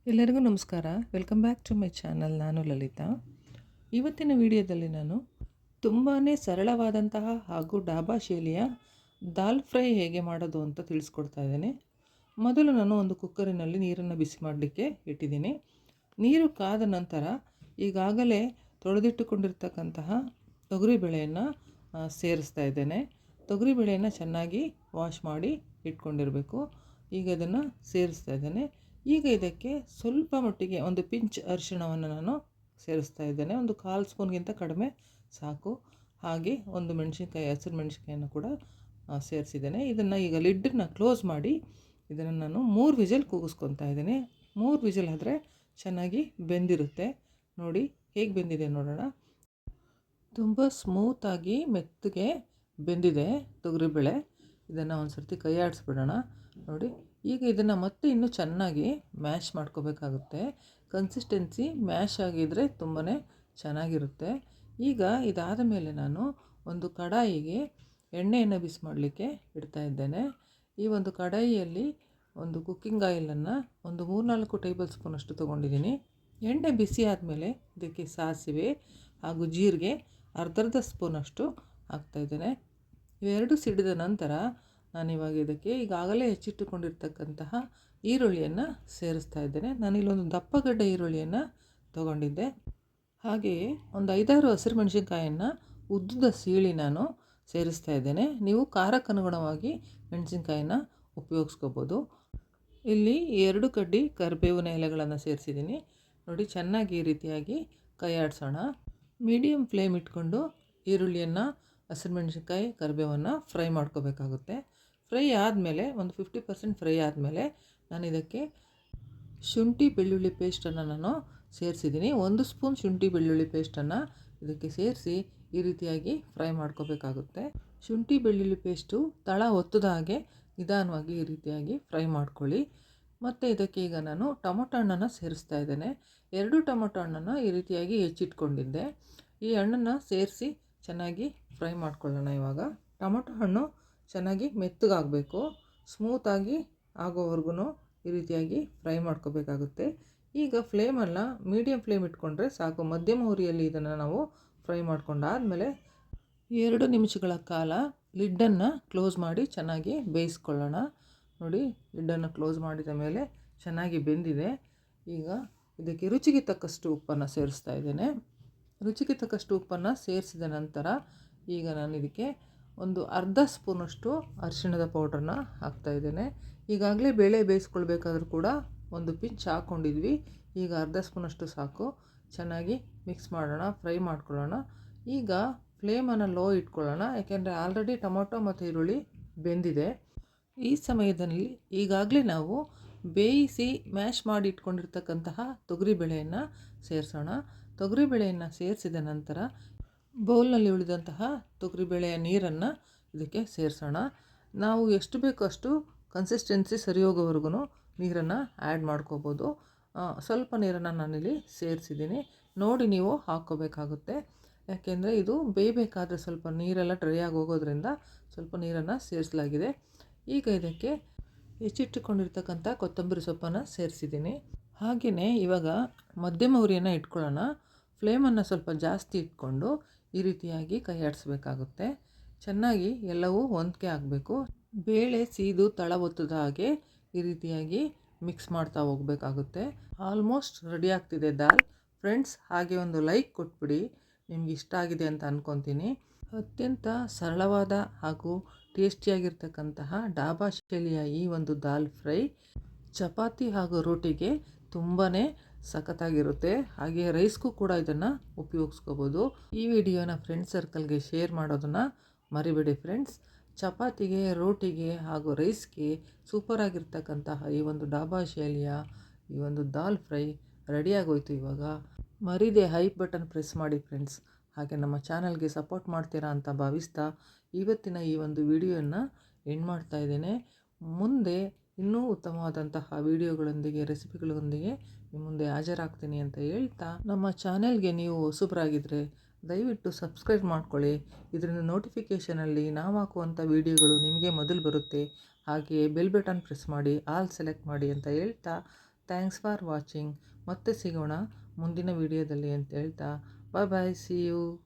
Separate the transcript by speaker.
Speaker 1: ಎಲ್ಲರಿಗೂ ನಮಸ್ಕಾರ. Welcome back to my channel. ನಾನು ಲಲಿತಾ. ಇವತ್ತಿನ ವಿಡಿಯೋದಲ್ಲಿ ನಾನು ತುಂಬಾ ಸರಳವಾದಂತಹ ಹಾಗೂ ಡಾಬಾ ಶೈಲಿಯ ದಾಲ್ ಫ್ರೈ ಹೇಗೆ ಮಾಡೋದು ಅಂತ ತಿಳಿಸ್ಕೊಡ್ತಾ ಇದ್ದೇನೆ. ಮೊದಲು ನಾನು ಒಂದು ಕುಕ್ಕರಿನಲ್ಲಿ ನೀರನ್ನು ಬಿಸಿ ಮಾಡಲಿಕ್ಕೆ ಇಟ್ಟಿದ್ದೀನಿ. ನೀರು ಕಾದ ನಂತರ ಈಗಾಗಲೇ ತೊಳೆದಿಟ್ಟುಕೊಂಡಿರ್ತಕ್ಕಂತಹ ತೊಗರಿಬೇಳೆಯನ್ನು ಸೇರಿಸ್ತಾ ಇದ್ದೇನೆ. ತೊಗರಿಬೇಳೆಯನ್ನು ಚೆನ್ನಾಗಿ ವಾಶ್ ಮಾಡಿ ಇಟ್ಕೊಂಡಿರಬೇಕು. ಈಗ ಇದನ್ನು ಸೇರಿಸ್ತಾ ಇದ್ದೇನೆ. ಈಗ ಇದಕ್ಕೆ ಸ್ವಲ್ಪ ಮಟ್ಟಿಗೆ ಒಂದು ಪಿಂಚ್ ಅರಿಶಿಣವನ್ನು ನಾನು ಸೇರಿಸ್ತಾ ಇದ್ದೇನೆ. ಒಂದು 1/4 ಸ್ಪೂನ್ಗಿಂತ ಕಡಿಮೆ ಸಾಕು. ಹಾಗೆ ಒಂದು ಮೆಣಸಿನ್ಕಾಯಿ, ಹಸಿರು ಮೆಣಸಿನ್ಕಾಯನ್ನು ಕೂಡ ಸೇರಿಸಿದ್ದೇನೆ. ಇದನ್ನು ಈಗ ಲಿಡ್ಡನ್ನು ಕ್ಲೋಸ್ ಮಾಡಿ ಇದನ್ನು ನಾನು 3 ವಿಸಿಲ್ ಕೂಗಿಸ್ಕೊತಾ ಇದ್ದೀನಿ. 3 ವಿಸಿಲ್ ಆದರೆ ಚೆನ್ನಾಗಿ ಬೆಂದಿರುತ್ತೆ. ನೋಡಿ ಹೇಗೆ ಬೆಂದಿದೆ ನೋಡೋಣ. ತುಂಬ ಸ್ಮೂತಾಗಿ ಮೆತ್ತಗೆ ಬೆಂದಿದೆ ತೊಗರಿಬೇಳೆ. ಇದನ್ನು ಒಂದು ಸರ್ತಿ ಕೈ ಆಡಿಸ್ಬಿಡೋಣ. ನೋಡಿ, ಈಗ ಇದನ್ನು ಮತ್ತೆ ಇನ್ನೂ ಚೆನ್ನಾಗಿ ಮ್ಯಾಶ್ ಮಾಡ್ಕೋಬೇಕಾಗುತ್ತೆ. ಕನ್ಸಿಸ್ಟೆನ್ಸಿ ಮ್ಯಾಶ್ ಆಗಿದ್ದರೆ ತುಂಬಾ ಚೆನ್ನಾಗಿರುತ್ತೆ. ಈಗ ಇದಾದ ಮೇಲೆ ನಾನು ಒಂದು ಕಡಾಯಿಗೆ ಎಣ್ಣೆಯನ್ನು ಬಿಸಿ ಮಾಡಲಿಕ್ಕೆ ಇಡ್ತಾ ಇದ್ದೇನೆ. ಈ ಒಂದು ಕಡಾಯಿಯಲ್ಲಿ ಒಂದು ಕುಕ್ಕಿಂಗ್ ಆಯಿಲನ್ನು ಒಂದು 3-4 ಟೇಬಲ್ ಸ್ಪೂನಷ್ಟು ತೊಗೊಂಡಿದ್ದೀನಿ. ಎಣ್ಣೆ ಬಿಸಿ ಆದಮೇಲೆ ಇದಕ್ಕೆ ಸಾಸಿವೆ ಹಾಗೂ ಜೀರಿಗೆ ಅರ್ಧ ಸ್ಪೂನಷ್ಟು ಹಾಕ್ತಾಯಿದ್ದೇನೆ. ಇವೆರಡು ಸಿಡಿದ ನಂತರ ನಾನಿವಾಗ ಇದಕ್ಕೆ ಈಗಾಗಲೇ ಹೆಚ್ಚಿಟ್ಟುಕೊಂಡಿರ್ತಕ್ಕಂತಹ ಈರುಳ್ಳಿಯನ್ನು ಸೇರಿಸ್ತಾ ಇದ್ದೇನೆ. ನಾನಿಲ್ಲೊಂದು ದಪ್ಪಗಡ್ಡೆ ಈರುಳ್ಳಿಯನ್ನು ತೊಗೊಂಡಿದ್ದೆ. ಹಾಗೆಯೇ ಒಂದು 5-6 ಹಸಿರು ಮೆಣಸಿನ್ಕಾಯನ್ನು ಉದ್ದುದ ಸೀಳಿ ನಾನು ಸೇರಿಸ್ತಾ ಇದ್ದೇನೆ. ನೀವು ಖಾರಕ್ಕನುಗುಣವಾಗಿ ಮೆಣಸಿನ್ಕಾಯಿನ ಉಪಯೋಗಿಸ್ಕೋಬೋದು. ಇಲ್ಲಿ 2 ಕಡ್ಡಿ ಕರಿಬೇವಿನ ಎಲೆಗಳನ್ನು ಸೇರಿಸಿದ್ದೀನಿ. ನೋಡಿ, ಚೆನ್ನಾಗಿ ಈ ರೀತಿಯಾಗಿ ಕೈ ಆಡಿಸೋಣ. ಮೀಡಿಯಮ್ ಫ್ಲೇಮ್ ಇಟ್ಕೊಂಡು ಈರುಳ್ಳಿಯನ್ನು, ಹಸಿರು ಮೆಣಸಿನ್ಕಾಯಿ, ಕರಿಬೇವನ್ನು ಫ್ರೈ ಮಾಡ್ಕೋಬೇಕಾಗುತ್ತೆ. ಫ್ರೈ ಆದಮೇಲೆ ಒಂದು 50% ಫ್ರೈ ಆದಮೇಲೆ ನಾನು ಇದಕ್ಕೆ ಶುಂಠಿ ಬೆಳ್ಳುಳ್ಳಿ ಪೇಸ್ಟನ್ನು ನಾನು ಸೇರಿಸಿದ್ದೀನಿ. 1 ಸ್ಪೂನ್ ಶುಂಠಿ ಬೆಳ್ಳುಳ್ಳಿ ಪೇಸ್ಟನ್ನು ಇದಕ್ಕೆ ಸೇರಿಸಿ ಈ ರೀತಿಯಾಗಿ ಫ್ರೈ ಮಾಡ್ಕೋಬೇಕಾಗುತ್ತೆ. ಶುಂಠಿ ಬೆಳ್ಳುಳ್ಳಿ ಪೇಸ್ಟು ತಳ ಒತ್ತದ ಹಾಗೆ ನಿಧಾನವಾಗಿ ಈ ರೀತಿಯಾಗಿ ಫ್ರೈ ಮಾಡ್ಕೊಳ್ಳಿ. ಮತ್ತು ಇದಕ್ಕೆ ಈಗ ನಾನು ಟೊಮೊಟೊ ಹಣ್ಣನ್ನು ಸೇರಿಸ್ತಾ ಇದ್ದೇನೆ. 2 ಟೊಮೊಟೊ ಹಣ್ಣನ್ನು ಈ ರೀತಿಯಾಗಿ ಹೆಚ್ಚಿಟ್ಕೊಂಡಿದ್ದೆ. ಈ ಹಣ್ಣನ್ನು ಸೇರಿಸಿ ಚೆನ್ನಾಗಿ ಫ್ರೈ ಮಾಡ್ಕೊಳ್ಳೋಣ. ಇವಾಗ ಟೊಮೊಟೊ ಹಣ್ಣು ಚೆನ್ನಾಗಿ ಮೆತ್ತಗಾಗಬೇಕು. ಸ್ಮೂತಾಗಿ ಆಗೋವರೆಗೂ ಈ ರೀತಿಯಾಗಿ ಫ್ರೈ ಮಾಡ್ಕೋಬೇಕಾಗುತ್ತೆ. ಈಗ ಫ್ಲೇಮನ್ನು ಮೀಡಿಯಮ್ ಫ್ಲೇಮ್ ಇಟ್ಕೊಂಡ್ರೆ ಸಾಕು. ಮಧ್ಯಮ ಉರಿಯಲ್ಲಿ ಇದನ್ನು ನಾವು ಫ್ರೈ ಮಾಡ್ಕೊಂಡಾದಮೇಲೆ 2 ನಿಮಿಷಗಳ ಕಾಲ ಲಿಡ್ಡನ್ನು ಕ್ಲೋಸ್ ಮಾಡಿ ಚೆನ್ನಾಗಿ ಬೇಯಿಸ್ಕೊಳ್ಳೋಣ. ನೋಡಿ, ಲಿಡ್ಡನ್ನು ಕ್ಲೋಸ್ ಮಾಡಿದ ಮೇಲೆ ಚೆನ್ನಾಗಿ ಬೆಂದಿದೆ. ಈಗ ಇದಕ್ಕೆ ರುಚಿಗೆ ತಕ್ಕಷ್ಟು ಉಪ್ಪನ್ನು ಸೇರಿಸ್ತಾ ಇದ್ದೇನೆ. ರುಚಿಗೆ ತಕ್ಕಷ್ಟು ಉಪ್ಪನ್ನು ಸೇರಿಸಿದ ನಂತರ ಈಗ ನಾನು ಇದಕ್ಕೆ ಒಂದು ಅರ್ಧ ಸ್ಪೂನಷ್ಟು ಅರಿಶಿಣದ ಪೌಡ್ರನ್ನ ಹಾಕ್ತಾಯಿದ್ದೇನೆ. ಈಗಾಗಲೇ ಬೇಳೆ ಬೇಯಿಸ್ಕೊಳ್ಬೇಕಾದ್ರೂ ಕೂಡ ಒಂದು ಪಿಂಚ್ ಹಾಕ್ಕೊಂಡಿದ್ವಿ. ಈಗ ಅರ್ಧ ಸ್ಪೂನಷ್ಟು ಸಾಕು. ಚೆನ್ನಾಗಿ ಮಿಕ್ಸ್ ಮಾಡೋಣ, ಫ್ರೈ ಮಾಡ್ಕೊಳ್ಳೋಣ. ಈಗ ಫ್ಲೇಮನ್ನು ಲೋ ಇಟ್ಕೊಳ್ಳೋಣ, ಯಾಕೆಂದರೆ ಆಲ್ರೆಡಿ ಟೊಮೊಟೊ ಮತ್ತು ಈರುಳ್ಳಿ ಬೆಂದಿದೆ. ಈ ಸಮಯದಲ್ಲಿ ಈಗಾಗಲೇ ನಾವು ಬೇಯಿಸಿ ಮ್ಯಾಶ್ ಮಾಡಿ ಇಟ್ಕೊಂಡಿರ್ತಕ್ಕಂತಹ ತೊಗರಿಬೇಳೆಯನ್ನು ಸೇರಿಸೋಣ. ತೊಗರಿಬೇಳೆಯನ್ನು ಸೇರಿಸಿದ ನಂತರ ಬೌಲ್ನಲ್ಲಿ ಉಳಿದಂತಹ ತೊಗರಿಬೇಳೆಯ ನೀರನ್ನು ಇದಕ್ಕೆ ಸೇರಿಸೋಣ. ನಾವು ಎಷ್ಟು ಬೇಕೋ ಅಷ್ಟು ಕನ್ಸಿಸ್ಟೆನ್ಸಿ ಸರಿ ಹೋಗೋವರೆಗೂ ನೀರನ್ನು ಆ್ಯಡ್ ಮಾಡ್ಕೋಬೋದು. ಸ್ವಲ್ಪ ನೀರನ್ನು ನಾನಿಲ್ಲಿ ಸೇರಿಸಿದ್ದೀನಿ. ನೋಡಿ ನೀವು ಹಾಕ್ಕೋಬೇಕಾಗುತ್ತೆ. ಯಾಕೆಂದರೆ ಇದು ಬೇಯಬೇಕಾದ್ರೆ ಸ್ವಲ್ಪ ನೀರೆಲ್ಲ ಡ್ರೈ ಆಗಿ ಹೋಗೋದ್ರಿಂದ ಸ್ವಲ್ಪ ನೀರನ್ನು ಸೇರಿಸಲಾಗಿದೆ. ಈಗ ಇದಕ್ಕೆ ಹೆಚ್ಚಿಟ್ಟುಕೊಂಡಿರ್ತಕ್ಕಂಥ ಕೊತ್ತಂಬರಿ ಸೊಪ್ಪನ್ನು ಸೇರಿಸಿದ್ದೀನಿ. ಹಾಗೆಯೇ ಇವಾಗ ಮಧ್ಯಮ ಉರಿಯನ್ನು ಇಟ್ಕೊಳ್ಳೋಣ. ಫ್ಲೇಮನ್ನು ಸ್ವಲ್ಪ ಜಾಸ್ತಿ ಇಟ್ಕೊಂಡು ಈ ರೀತಿಯಾಗಿ ಕೈ ಆಡಿಸ್ಬೇಕಾಗುತ್ತೆ. ಚೆನ್ನಾಗಿ ಎಲ್ಲವೂ ಹೊಂದಿಕೆ ಆಗಬೇಕು. ಬೇಳೆ ಸೀದು ತಳ ಒತ್ತದ ಹಾಗೆ ಈ ರೀತಿಯಾಗಿ ಮಿಕ್ಸ್ ಮಾಡ್ತಾ ಹೋಗಬೇಕಾಗುತ್ತೆ. ಆಲ್ಮೋಸ್ಟ್ ರೆಡಿ ಆಗ್ತಿದೆ ದಾಲ್. ಫ್ರೆಂಡ್ಸ್, ಹಾಗೆ ಒಂದು ಲೈಕ್ ಕೊಟ್ಬಿಡಿ, ನಿಮ್ಗೆ ಇಷ್ಟ ಆಗಿದೆ ಅಂತ ಅಂದ್ಕೊತೀನಿ. ಅತ್ಯಂತ ಸರಳವಾದ ಹಾಗೂ ಟೇಸ್ಟಿಯಾಗಿರ್ತಕ್ಕಂತಹ ಡಾಬಾ ಶೈಲಿಯ ಈ ಒಂದು ದಾಲ್ ಫ್ರೈ ಚಪಾತಿ ಹಾಗೂ ರೋಟಿಗೆ ತುಂಬಾ ಸಖತ್ತಾಗಿರುತ್ತೆ. ಹಾಗೆ ರೈಸ್ಗೂ ಕೂಡ ಇದನ್ನು ಉಪಯೋಗಿಸ್ಕೋಬೋದು. ಈ ವಿಡಿಯೋನ ಫ್ರೆಂಡ್ಸ್ ಸರ್ಕಲ್ಗೆ ಶೇರ್ ಮಾಡೋದನ್ನು ಮರಿಬೇಡಿ ಫ್ರೆಂಡ್ಸ್. ಚಪಾತಿಗೆ, ರೋಟಿಗೆ ಹಾಗೂ ರೈಸ್ಗೆ ಸೂಪರಾಗಿರ್ತಕ್ಕಂತಹ ಈ ಒಂದು ಡಾಬಾ ಶೈಲಿಯ ಈ ಒಂದು ದಾಲ್ ಫ್ರೈ ರೆಡಿಯಾಗೋಯ್ತು. ಇವಾಗ ಮರಿದೆ ಹೈಪ್ ಬಟನ್ ಪ್ರೆಸ್ ಮಾಡಿ ಫ್ರೆಂಡ್ಸ್. ಹಾಗೆ ನಮ್ಮ ಚಾನಲ್ಗೆ ಸಪೋರ್ಟ್ ಮಾಡ್ತೀರಾ ಅಂತ ಭಾವಿಸ್ತಾ ಇವತ್ತಿನ ಈ ಒಂದು ವಿಡಿಯೋನ ಎಂಡ್ ಮಾಡ್ತಾ ಇದ್ದೇನೆ. ಮುಂದೆ ಇನ್ನೂ ಉತ್ತಮವಾದಂತಹ ವಿಡಿಯೋಗಳೊಂದಿಗೆ, ರೆಸಿಪಿಗಳೊಂದಿಗೆ ನಿಮ್ಮ ಮುಂದೆ ಹಾಜರಾಗ್ತೀನಿ ಅಂತ ಹೇಳ್ತಾ, ನಮ್ಮ ಚಾನೆಲ್ಗೆ ನೀವು ಹೊಸಬರಾಗಿದ್ದರೆ ದಯವಿಟ್ಟು ಸಬ್ಸ್ಕ್ರೈಬ್ ಮಾಡ್ಕೊಳ್ಳಿ. ಇದರಿಂದ ನೋಟಿಫಿಕೇಷನಲ್ಲಿ ನಾವು ಹಾಕುವಂಥ ವಿಡಿಯೋಗಳು ನಿಮಗೆ ಮೊದಲು ಬರುತ್ತೆ. ಹಾಗೆಯೇ ಬೆಲ್ ಬಟನ್ ಪ್ರೆಸ್ ಮಾಡಿ ಆಲ್ ಸೆಲೆಕ್ಟ್ ಮಾಡಿ ಅಂತ ಹೇಳ್ತಾ ಥ್ಯಾಂಕ್ಸ್ ಫಾರ್ ವಾಚಿಂಗ್. ಮತ್ತೆ ಸಿಗೋಣ ಮುಂದಿನ ವಿಡಿಯೋದಲ್ಲಿ ಅಂತ ಹೇಳ್ತಾ ಬಾಯ್ ಬಾಯ್, ಸಿ ಯು.